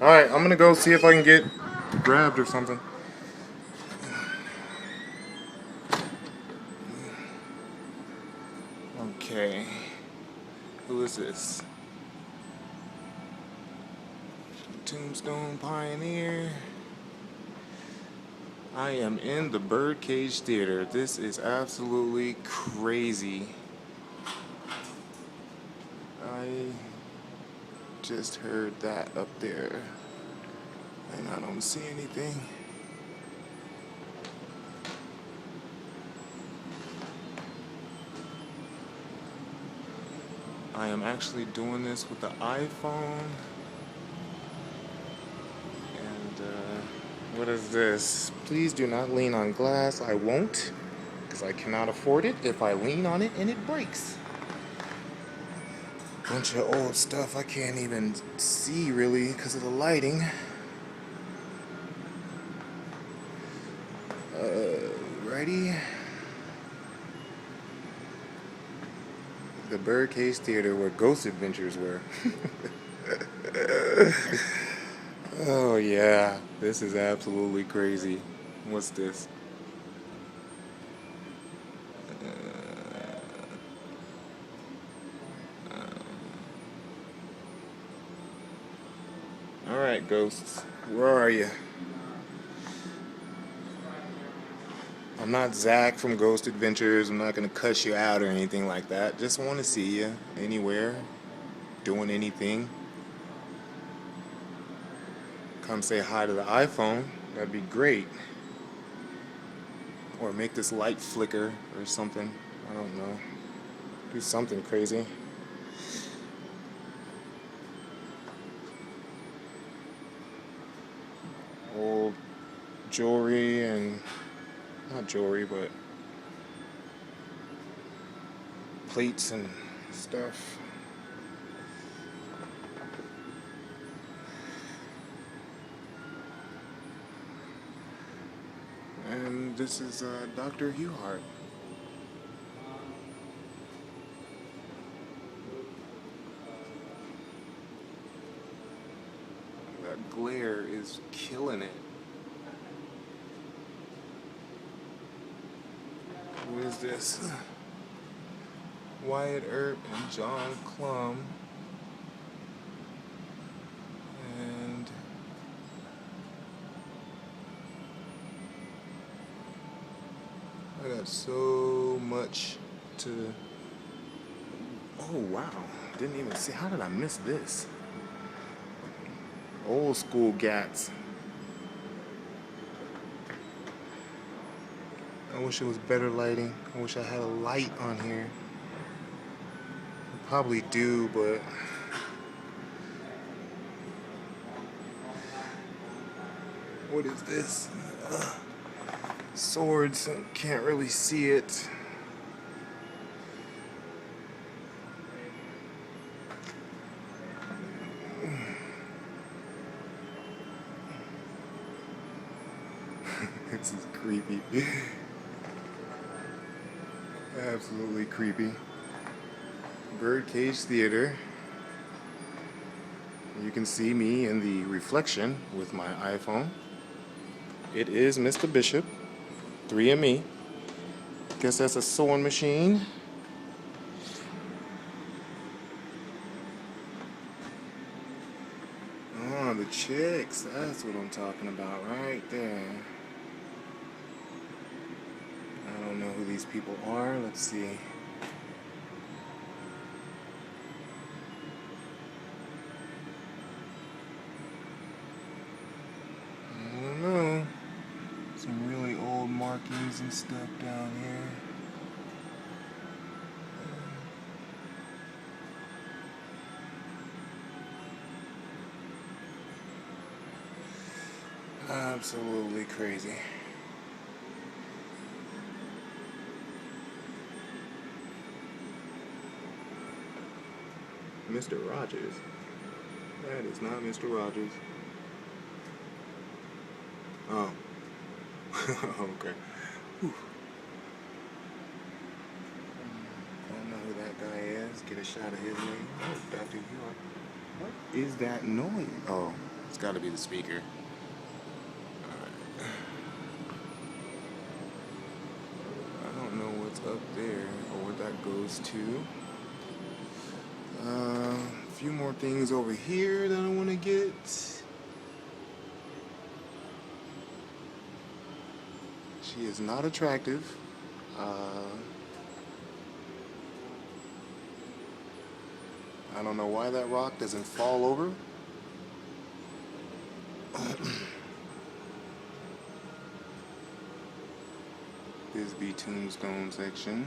Alright, I'm gonna go see if I can get grabbed or something. Okay. Who is this? Tombstone Pioneer. I am in the Birdcage Theater. This is absolutely crazy. I just heard that up there, and I don't see anything. I am actually doing this with the iPhone. And what is this? Please do not lean on glass. I won't, because I cannot afford it if I lean on it and it breaks. Bunch of old stuff I can't even see really because of the lighting. Righty. The Birdcage Theater where Ghost Adventures were. Oh yeah, this is absolutely crazy. What's this? Alright, ghosts. Where are you? I'm not Zach from Ghost Adventures. I'm not gonna cuss you out or anything like that. Just want to see you anywhere, doing anything. Come say hi to the iPhone. That'd be great. Or make this light flicker or something. I don't know. Do something crazy. Old jewelry and not jewelry, but plates and stuff. And this is Dr. Hewhart. That glare is killing it. Who is this? Wyatt Earp and John Clum. And I got so much to... Oh wow, didn't even see. How did I miss this? Old school Gats. I wish it was better lighting. I wish I had a light on here. I probably do, but what is this? Swords. Can't really see it. This is creepy. Absolutely creepy. Birdcage Theater. You can see me in the reflection with my iPhone. It is Mr. Bishop. 3 of me. Guess that's a sewing machine. Oh, the chicks. That's what I'm talking about right there. I don't know who these people are. Let's see. I don't know. Some really old markings and stuff down here. Absolutely crazy. Mr. Rogers. That is not Mr. Rogers. Oh. Okay. Whew. I don't know who that guy is. Get a shot of his name. Oh, Dr. York. What is that noise? Oh, it's got to be the speaker. I don't know what's up there or where that goes to. A few more things over here that I want to get. She is not attractive. I don't know why that rock doesn't fall over. Bisbee Tombstone section.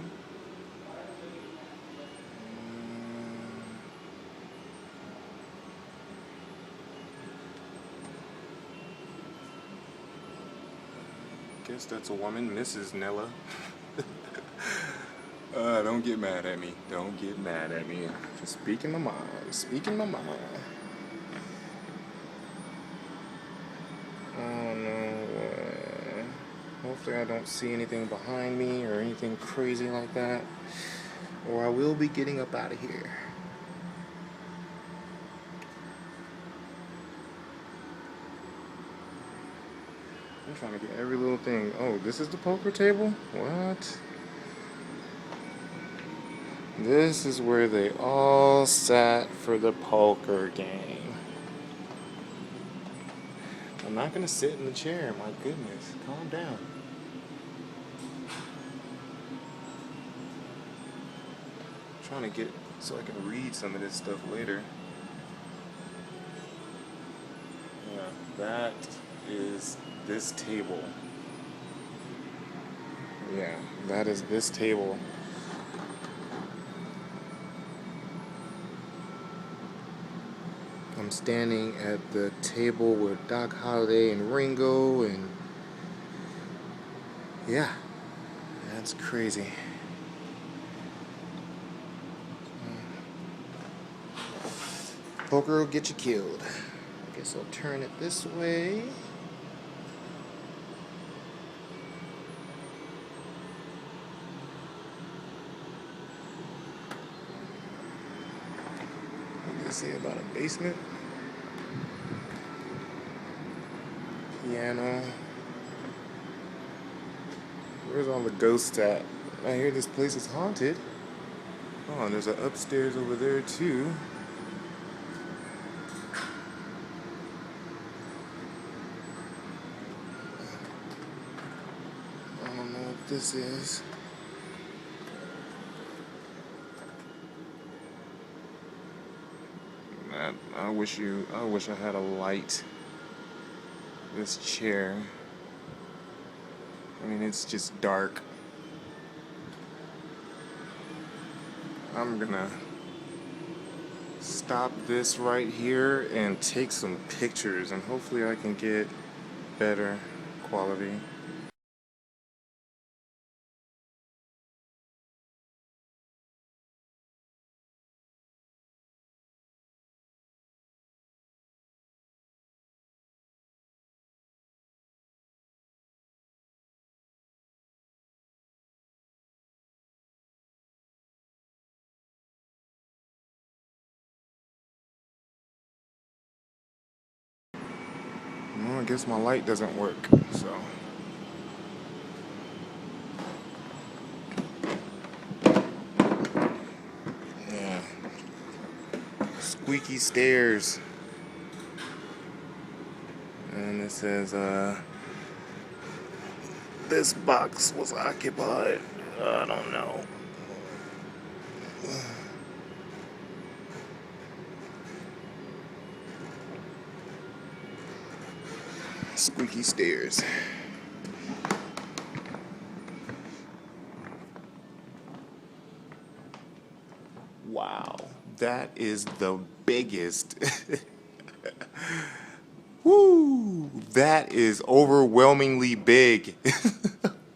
Guess that's a woman, Mrs. Nella. Don't get mad at me. Don't get mad at me. Just speaking my mind. Speaking my mind. Oh no. Hopefully I don't see anything behind me or anything crazy like that. Or I will be getting up out of here. I'm trying to get every little thing. Oh, this is the poker table? What? This is where they all sat for the poker game. I'm not gonna sit in the chair, my goodness. Calm down. I'm trying to get so I can read some of this stuff later. Yeah, that is this table. Yeah, that is this table. I'm standing at the table with Doc Holliday and Ringo, and yeah, that's crazy. Poker will get you killed. I guess I'll turn it this way. What did they say about a basement? Piano. Where's all the ghosts at? I hear this place is haunted. Oh, and there's an upstairs over there too. I don't know what this is. I wish I had a light. This chair. I mean, it's just dark. I'm gonna stop this right here and take some pictures, and hopefully I can get better quality. Well, I guess my light doesn't work, so. Yeah. Squeaky stairs. And it says, this box was occupied. I don't know. Squeaky stairs. Wow, that is the biggest. Woo! That is overwhelmingly big.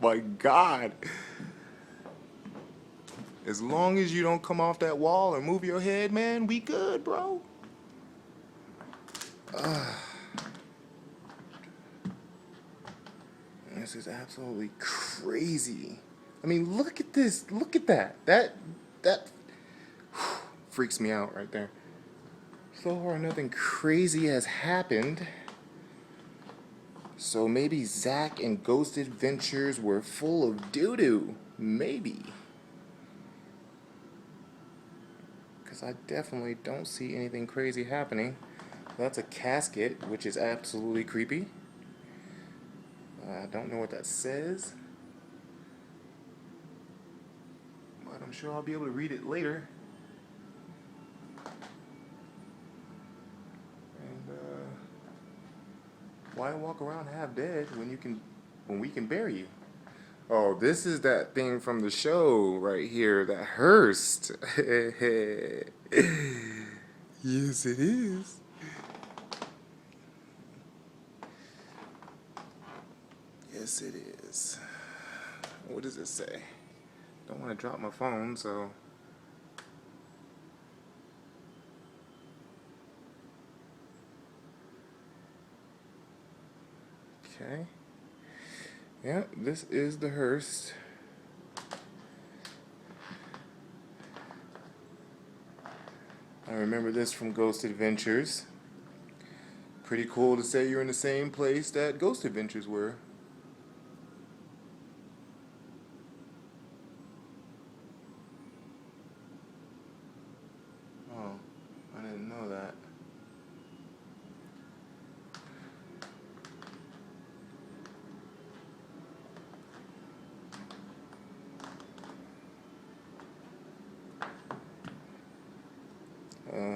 My God. As long as you don't come off that wall or move your head, man, we good, bro. This is absolutely crazy. I mean, look at this. Look at that. That freaks me out right there. So far, nothing crazy has happened. So maybe Zack and Ghost Adventures were full of doo-doo. Maybe. Because I definitely don't see anything crazy happening. That's a casket, which is absolutely creepy. I don't know what that says. But I'm sure I'll be able to read it later. And why walk around half dead when we can bury you? Oh, this is that thing from the show right here, that hearse. Yes, it is. Yes, it is. What does it say? Don't want to drop my phone, so. Okay. Yeah, this is the hearse. I remember this from Ghost Adventures. Pretty cool to say you're in the same place that Ghost Adventures were. Oh, I didn't know that.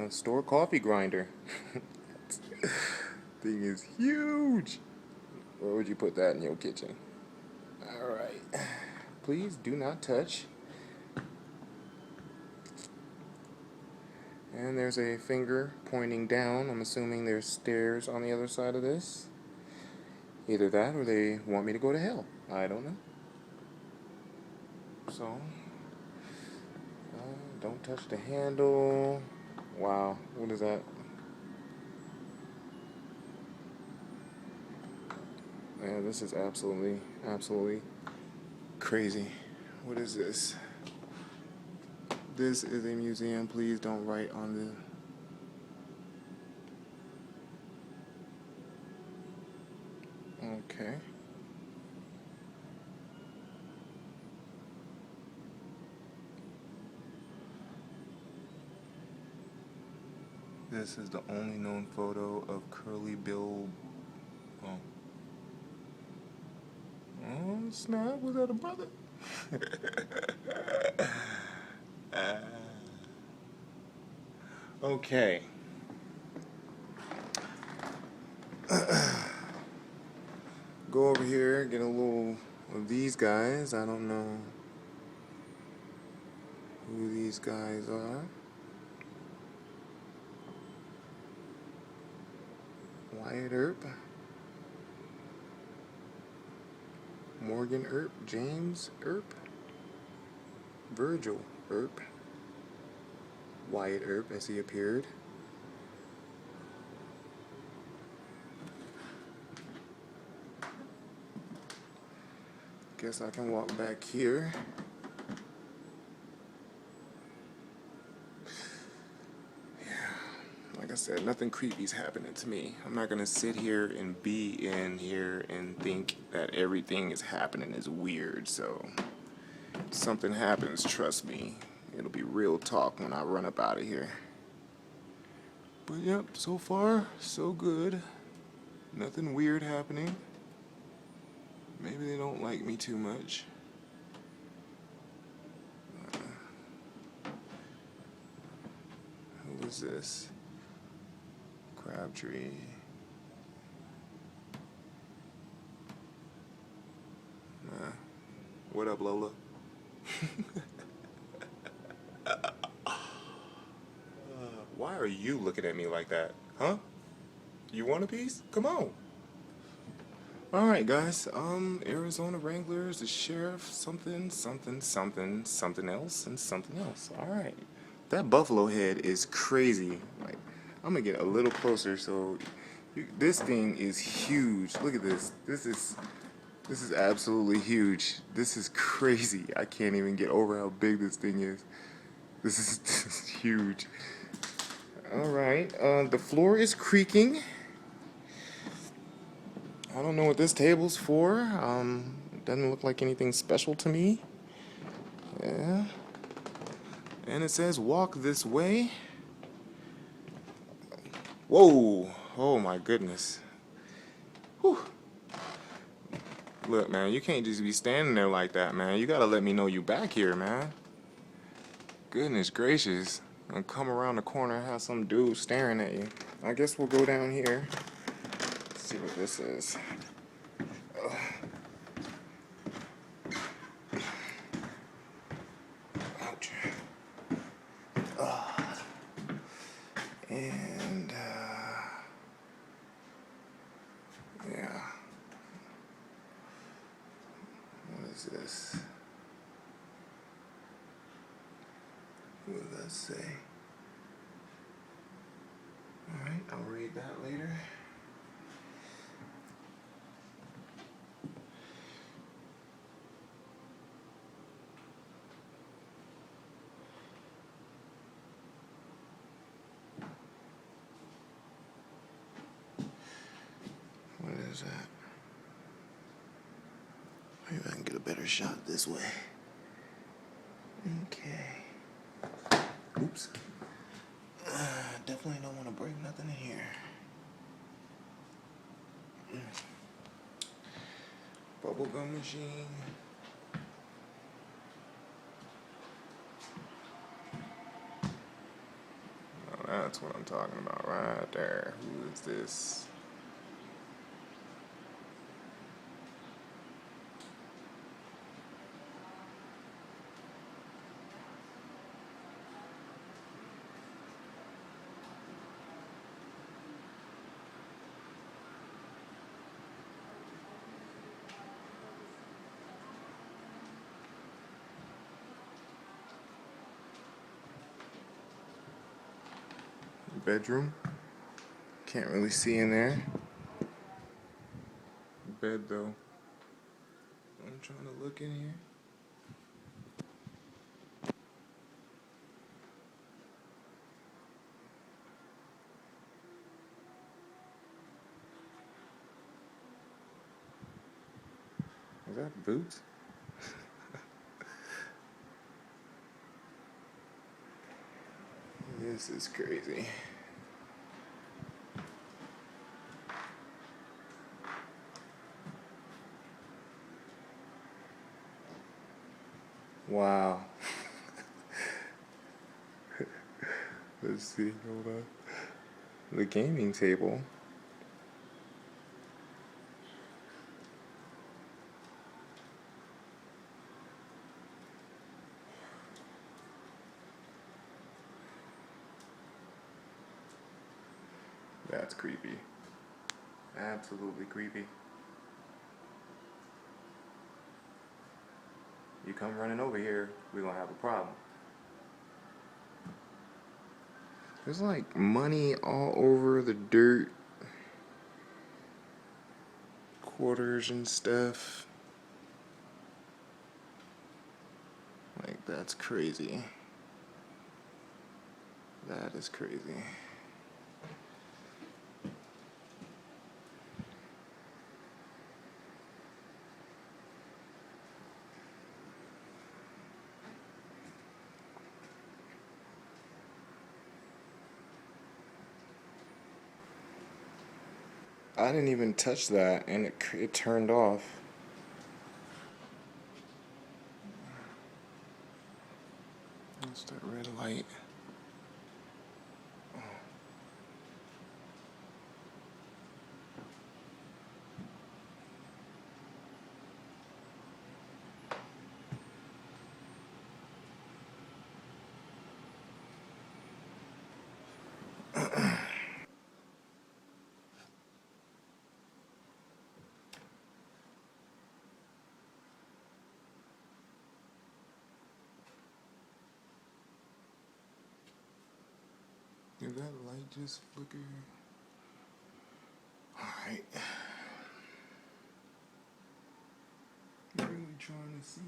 Store coffee grinder. Thing is huge. Where would you put that in your kitchen? Alright. Please do not touch. And there's a finger pointing down. I'm assuming there's stairs on the other side of this. Either that or they want me to go to hell. I don't know. So, don't touch the handle. Wow, what is that? Yeah, this is absolutely crazy. What is this? This is a museum. Please don't write on the... Okay. This is the only known photo of Curly Bill. Oh. Oh, snap. Was that a brother? Okay. Go over here, get a little of these guys. I don't know who these guys are. Wyatt Earp, Morgan Earp, James Earp, Virgil Earp, Wyatt Earp as he appeared. Guess I can walk back here. Like I said, nothing creepy is happening to me. I'm not gonna sit here and be in here and think that everything is happening is weird. So if something happens, trust me, it'll be real talk when I run up out of here. But yep, so far so good. Nothing weird happening. Maybe they don't like me too much. Who is this? Crabtree. What up, Lola? Why are you looking at me like that? Huh? You want a piece? Come on. Alright, guys. Arizona Wranglers, the sheriff, something else, and something else. Alright. That buffalo head is crazy. Like, I'm gonna get a little closer. So, this thing is huge. Look at this. This is absolutely huge. This is crazy. I can't even get over how big this thing is. This is huge. Alright, the floor is creaking. I don't know what this table's for. It doesn't look like anything special to me. Yeah. And it says walk this way. Whoa! Oh my goodness. Whew. Look, man, you can't just be standing there like that, man. You gotta let me know you back here, man. Goodness gracious. And come around the corner and have some dude staring at you. I guess we'll go down here. See what this is. Ouch. And, yeah. What is this? What does that say? Alright, I'll read that later. What is that? Maybe I can get a better shot this way. Okay. Oops. Definitely don't want to break nothing in here. Bubblegum machine. Oh, that's what I'm talking about right there. Who is this? Bedroom. Can't really see in there. Bed though. I'm trying to look in here. Is that boots? This is crazy. Wow. Let's see, hold on. The gaming table. That's creepy. Absolutely creepy. You come running over here, we're gonna have a problem. There's like money all over the dirt. Quarters and stuff. Like, that's crazy. That is crazy. I didn't even touch that, and it turned off. That's that red light. Did that light just flicker? Alright. I'm really trying to see.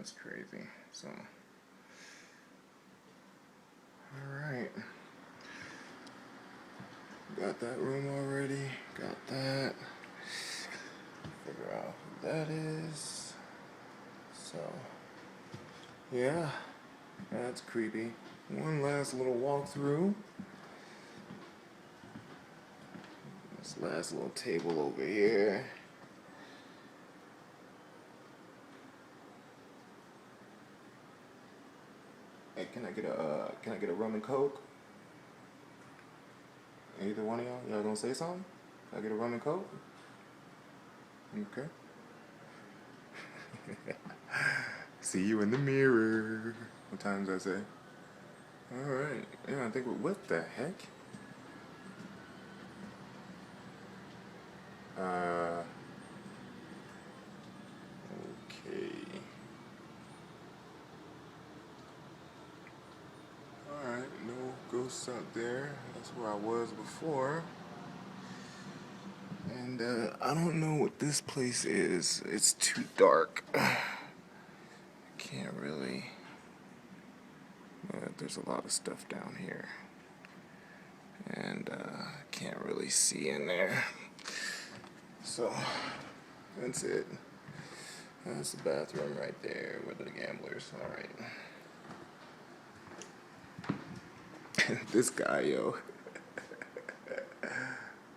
That's crazy. So, alright. Got that room already. Got that. Figure out who that is. So, yeah. That's creepy. One last little walkthrough. This last little table over here. Hey, can I get a rum and coke? Either one of y'all gonna say something? Can I get a rum and coke? Okay. See you in the mirror. What time does I say? Alright. Yeah, I think, what the heck? Okay. Alright, no ghosts out there. That's where I was before. And I don't know what this place is. It's too dark. I can't really. But there's a lot of stuff down here. And I can't really see in there. So, that's it. That's the bathroom right there with the gamblers. Alright. This guy, yo.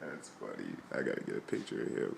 That's funny. I gotta get a picture of him.